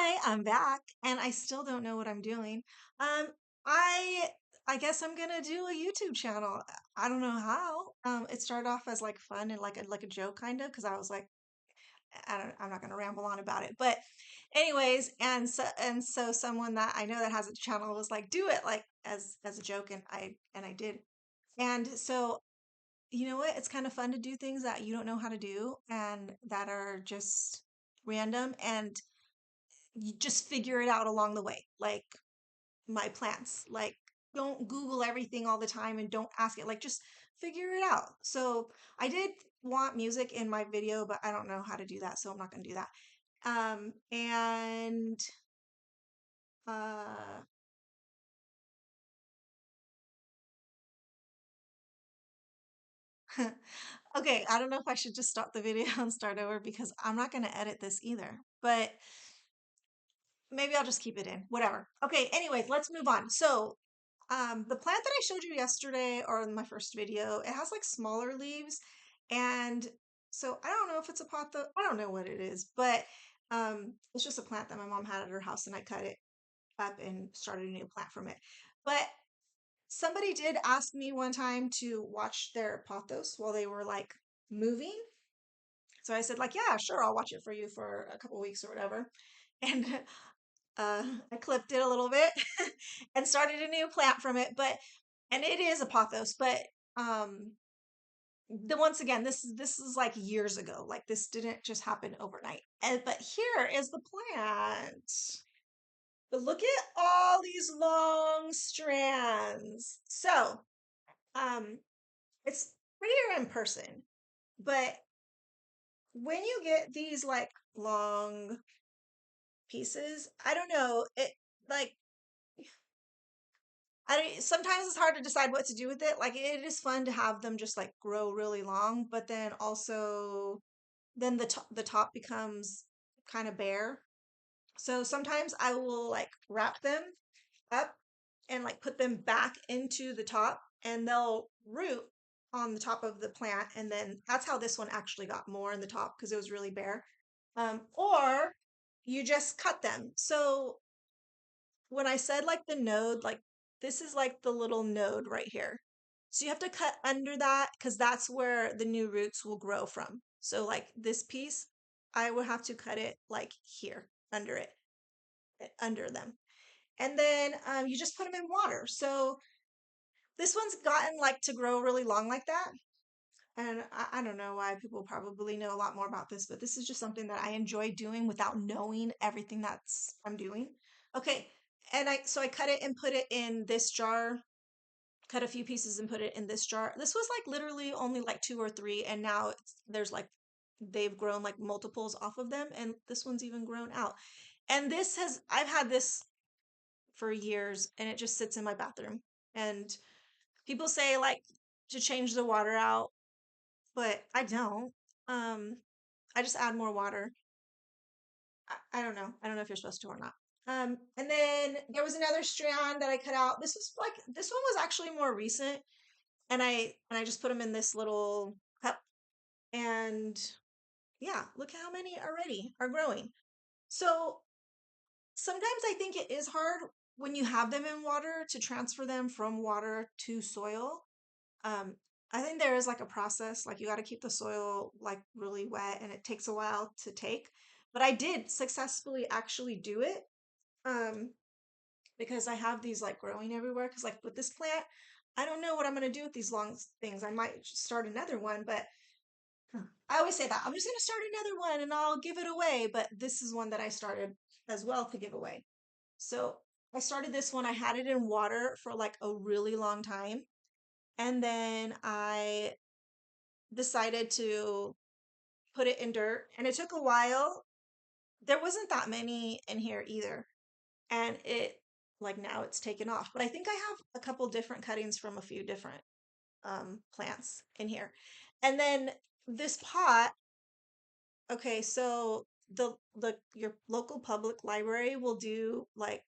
Hi, I'm back, and I still don't know what I'm doing. Um, I I guess I'm gonna do a YouTube channel. I don't know how. It started off as like fun and like a joke kind of, because I was like, I'm not gonna ramble on about it. But anyways, and so someone that I know that has a channel was like, do it like as a joke, and I did. And so you know what? It's kind of fun to do things that you don't know how to do and that are just random, and you just figure it out along the way. Like my plants, like don't Google everything all the time and don't ask it. Like just figure it out. So I did want music in my video, but I don't know how to do that, so I'm not going to do that. And uh, okay, I don't know if I should just stop the video and start over because I'm not going to edit this either. But maybe I'll just keep it in. Whatever. Okay, anyways, let's move on. So, the plant that I showed you yesterday or in my first video, it has like smaller leaves. And so I don't know if it's a pot though. I don't know what it is, but it's just a plant that my mom had at her house and I cut it up and started a new plant from it. But somebody did ask me one time to watch their pothos while they were like moving. So I said like, yeah, sure, I'll watch it for you for a couple weeks or whatever. And uh, I clipped it a little bit and started a new plant from it. But and it is a pothos, but um, the once again, this is like years ago. Like this didn't just happen overnight. And but here is the plant. But look at all these long strands. So um, it's prettier in person, but when you get these like long pieces, I don't know it like sometimes it's hard to decide what to do with it. Like it is fun to have them just like grow really long, but then also then the top becomes kind of bare. So sometimes I will like wrap them up and like put them back into the top and they'll root on the top of the plant, and then that's how this one actually got more in the top because it was really bare. Or you just cut them. So when I said like the node, like this is like the little node right here. So you have to cut under that because that's where the new roots will grow from. So like this piece, I would have to cut it like here under it, under them. And then you just put them in water. So this one's gotten like to grow really long like that. And I don't know why people probably know a lot more about this, but this is just something that I enjoy doing without knowing everything that's I'm doing. Okay. And I cut it and put it in this jar, cut a few pieces and put it in this jar. This was like literally only like two or three, and now there's like they've grown like multiples off of them, and this one's even grown out. And I've had this for years, and it just sits in my bathroom. And people say like to change the water out, but I don't. Um, I just add more water. I don't know. I don't know if you're supposed to or not. And then there was another strand that I cut out. This one was actually more recent, and I just put them in this little cup, and yeah, look how many already are growing. So sometimes I think it is hard when you have them in water to transfer them from water to soil. Um, I think there is like a process, like you got to keep the soil like really wet and it takes a while to take. But I did successfully actually do it. Um, because I have these like growing everywhere. Because like with this plant, I don't know what I'm gonna do with these long things. I might start another one, but I always say that I'm just gonna start another one and I'll give it away. But this is one that I started as well to give away. So I started this one. I had it in water for like a really long time, and then I decided to put it in dirt, and it took a while. There wasn't that many in here either, and it like now it's taken off. But I think I have a couple different cuttings from a few different plants in here. And then this pot, okay, so the your local public library will do like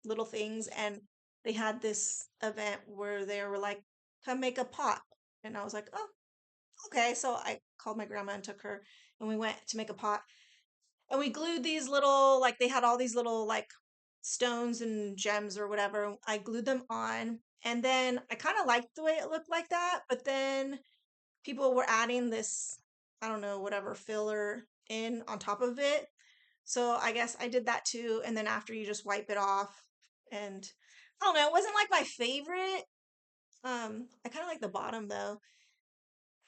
little things, and they had this event where they were like, come make a pot. And I was like, oh, okay. So I called my grandma and took her, and we went to make a pot. And we glued these little, like they had all these little like stones and gems or whatever. I glued them on. And then I kind of liked the way it looked like that. But then people were adding this, I don't know, whatever filler in on top of it. So I guess I did that too. And then after you just wipe it off. And I don't know, it wasn't like my favorite. I kind of like the bottom though.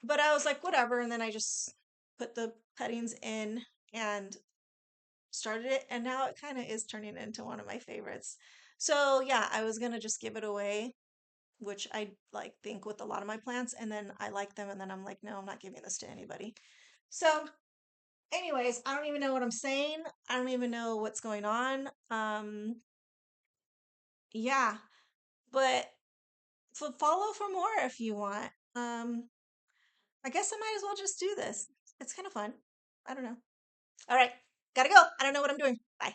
But I was like, whatever. And then I just put the cuttings in and started it. And now it kind of is turning into one of my favorites. So yeah, I was gonna just give it away, which I like think with a lot of my plants, and then I like them, and then I'm like, no, I'm not giving this to anybody. So, anyways, I don't even know what I'm saying. I don't even know what's going on. Yeah, but follow for more if you want. I guess I might as well just do this. It's kind of fun. I don't know. All right, gotta go. I don't know what I'm doing. Bye.